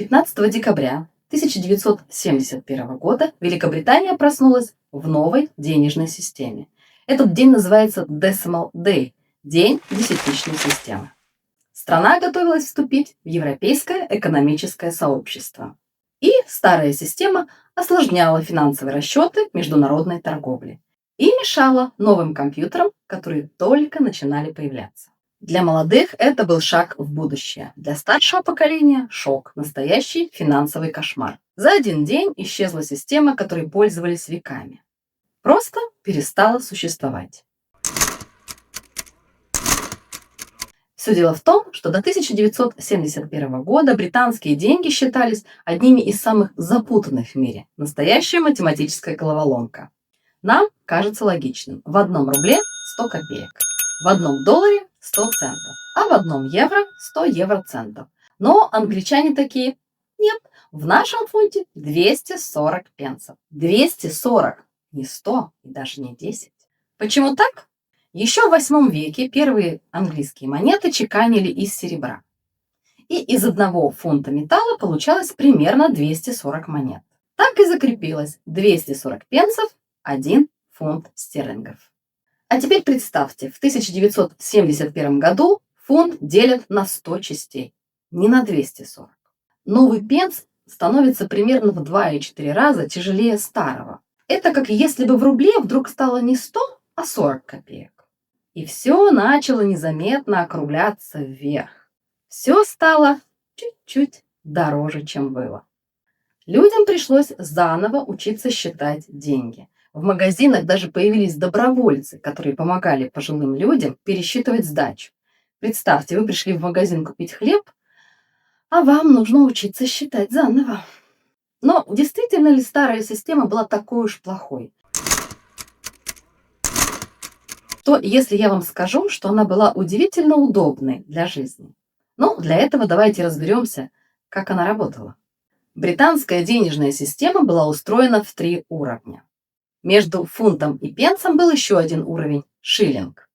15 декабря 1971 года Великобритания проснулась в новой денежной системе. Этот день называется Decimal Day – день десятичной системы. Страна готовилась вступить в Европейское экономическое сообщество. И старая система осложняла финансовые расчеты международной торговли и мешала новым компьютерам, которые только начинали появляться. Для молодых это был шаг в будущее. Для старшего поколения – шок, настоящий финансовый кошмар. За один день исчезла система, которой пользовались веками. Просто перестала существовать. Все дело в том, что до 1971 года британские деньги считались одними из самых запутанных в мире. Настоящая математическая головоломка. Нам кажется логичным. В одном рубле 100 копеек, в одном долларе 100 центов, а в одном евро 100 евроцентов. Но англичане такие: нет, в нашем фунте 240 пенсов. 240, не 100 и даже не 10. Почему так? Еще в 8 веке первые английские монеты чеканили из серебра. И из 1 фунта металла получалось примерно 240 монет. Так и закрепилось: 240 пенсов – 1 фунт стерлингов. А теперь представьте, в 1971 году фунт делят на 100 частей, не на 240. Новый пенс становится примерно в 2,4 раза тяжелее старого. Это как если бы в рубле вдруг стало не 100, а 40 копеек. И все начало незаметно округляться вверх. Все стало чуть-чуть дороже, чем было. Людям пришлось заново учиться считать деньги. В магазинах даже появились добровольцы, которые помогали пожилым людям пересчитывать сдачу. Представьте, вы пришли в магазин купить хлеб, а вам нужно учиться считать заново. Но действительно ли старая система была такой уж плохой? То если я вам скажу, что она была удивительно удобной для жизни. Но для этого давайте разберемся, как она работала. Британская денежная система была устроена в 3 уровня. Между фунтом и пенсом был еще один уровень – шиллинг.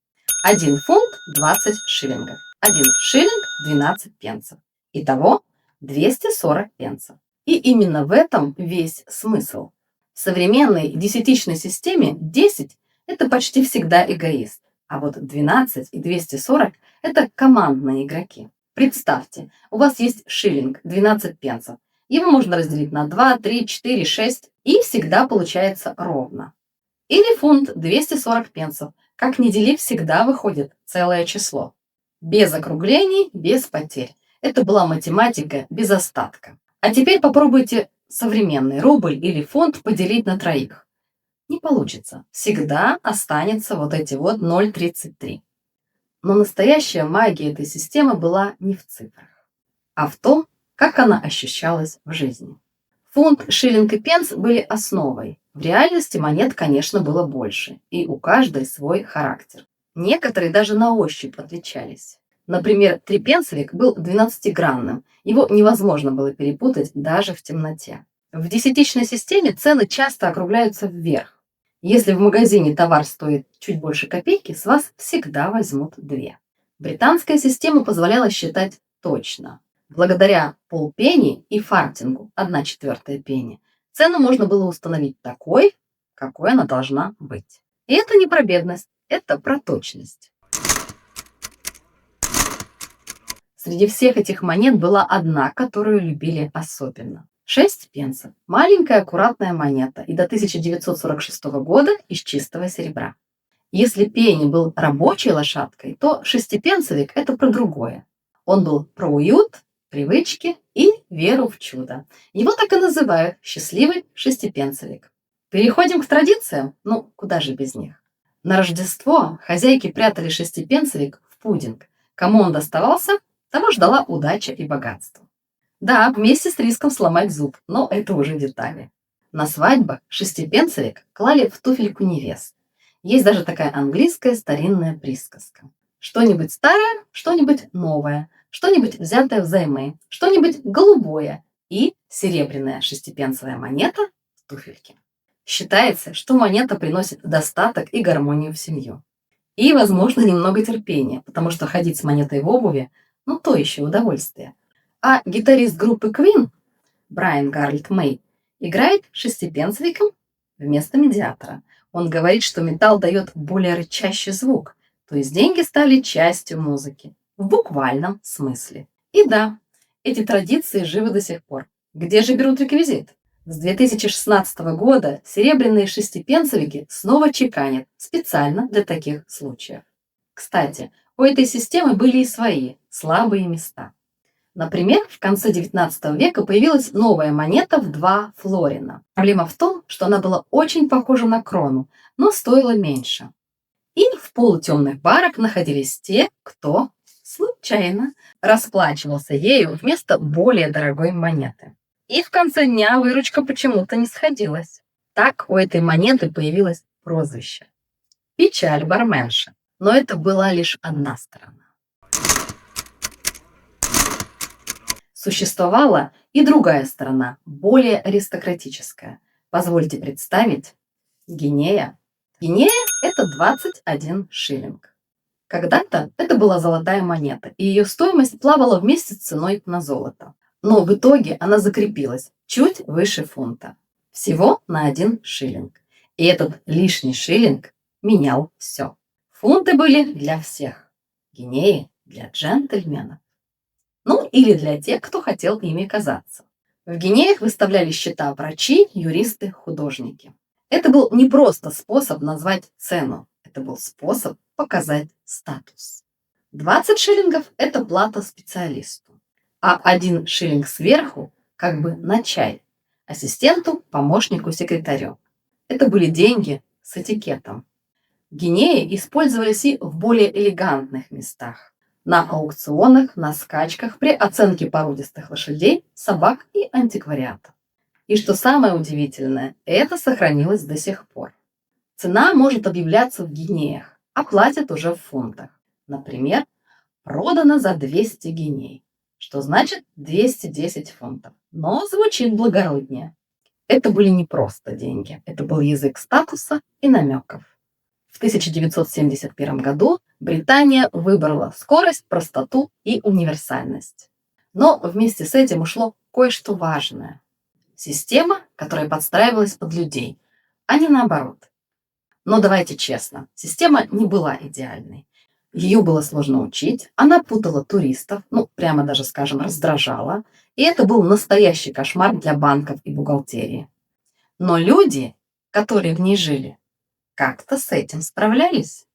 1 фунт – 20 шиллингов. 1 шиллинг – 12 пенсов. Итого 240 пенсов. И именно в этом весь смысл. В современной десятичной системе 10 – это почти всегда эгоист, а вот 12 и 240 – это командные игроки. Представьте, у вас есть шиллинг – 12 пенсов. Его можно разделить на 2, 3, 4, 6, и всегда получается ровно. Или фунт – 240 пенсов. Как ни дели, всегда выходит целое число. Без округлений, без потерь. Это была математика без остатка. А теперь попробуйте современный рубль или фунт поделить на троих. Не получится. Всегда останется вот эти вот 0,33. Но настоящая магия этой системы была не в цифрах, а в том, как она ощущалась в жизни. Фунт, шиллинг и пенс были основой. В реальности монет, конечно, было больше, и у каждой свой характер. Некоторые даже на ощупь отличались. Например, трипенсовик был 12-гранным, его невозможно было перепутать даже в темноте. В десятичной системе цены часто округляются вверх. Если в магазине товар стоит чуть больше копейки, с вас всегда возьмут 2. Британская система позволяла считать точно. Благодаря полпенни и фартингу 1/4 пенни цену можно было установить такой, какой она должна быть. И это не про бедность, это про точность. Среди всех этих монет была одна, которую любили особенно. 6 пенсов. Маленькая аккуратная монета, и до 1946 года из чистого серебра. Если пенни был рабочей лошадкой, то шестипенсовик – это про другое. Он был про уют, привычки и веру в чудо. Его так и называют – счастливый шестипенсовик. Переходим к традициям? Ну, куда же без них? На Рождество хозяйки прятали шестипенсовик в пудинг. Кому он доставался, того ждала удача и богатство. Да, вместе с риском сломать зуб, но это уже детали. На свадьбах шестипенсовик клали в туфельку невест. Есть даже такая английская старинная присказка. Что-нибудь старое, что-нибудь новое, что-нибудь взятое взаймы, что-нибудь голубое и серебряная шестипенсовая монета в туфельке. Считается, что монета приносит достаток и гармонию в семью. И, возможно, немного терпения, потому что ходить с монетой в обуви – ну то еще удовольствие. А гитарист группы Queen Брайан Гарольд Мэй, играет шестипенсовиком вместо медиатора. Он говорит, что металл дает более рычащий звук, то есть деньги стали частью музыки, в буквальном смысле. И да, эти традиции живы до сих пор. Где же берут реквизит? С 2016 года серебряные шестипенсовики снова чеканят специально для таких случаев. Кстати, у этой системы были и свои слабые места. Например, в конце XIX века появилась новая монета в 2 флорина. Проблема в том, что она была очень похожа на крону, но стоила меньше. И в полутемных барах находились те, кто случайно расплачивался ею вместо более дорогой монеты. И в конце дня выручка почему-то не сходилась. Так у этой монеты появилось прозвище «Печаль барменши». Но это была лишь одна сторона. Существовала и другая сторона, более аристократическая. Позвольте представить гинея. Гинея – это 21 шиллинг. Когда-то это была золотая монета, и ее стоимость плавала вместе с ценой на золото. Но в итоге она закрепилась чуть выше фунта. Всего на 1 шиллинг. И этот лишний шиллинг менял все. Фунты были для всех. Гинеи – для джентльменов. Ну, или для тех, кто хотел ими казаться. В гинеях выставляли счета врачи, юристы, художники. Это был не просто способ назвать цену, это был способ показать статус. 20 шиллингов – это плата специалисту, а 1 шиллинг сверху как бы на чай ассистенту, помощнику, секретарю. Это были деньги с этикетом. Гинеи использовались и в более элегантных местах. На аукционах, на скачках, при оценке породистых лошадей, собак и антиквариата. И что самое удивительное, это сохранилось до сих пор. Цена может объявляться в гинеях, а платят уже в фунтах. Например, продано за 200 гиней, что значит 210 фунтов, но звучит благороднее. Это были не просто деньги, это был язык статуса и намеков. В 1971 году Британия выбрала скорость, простоту и универсальность. Но вместе с этим ушло кое-что важное. Система, которая подстраивалась под людей, а не наоборот. Но давайте честно, система не была идеальной. Ее было сложно учить, она путала туристов, прямо даже, скажем, раздражала, и это был настоящий кошмар для банков и бухгалтерии. Но люди, которые в ней жили, как-то с этим справлялись.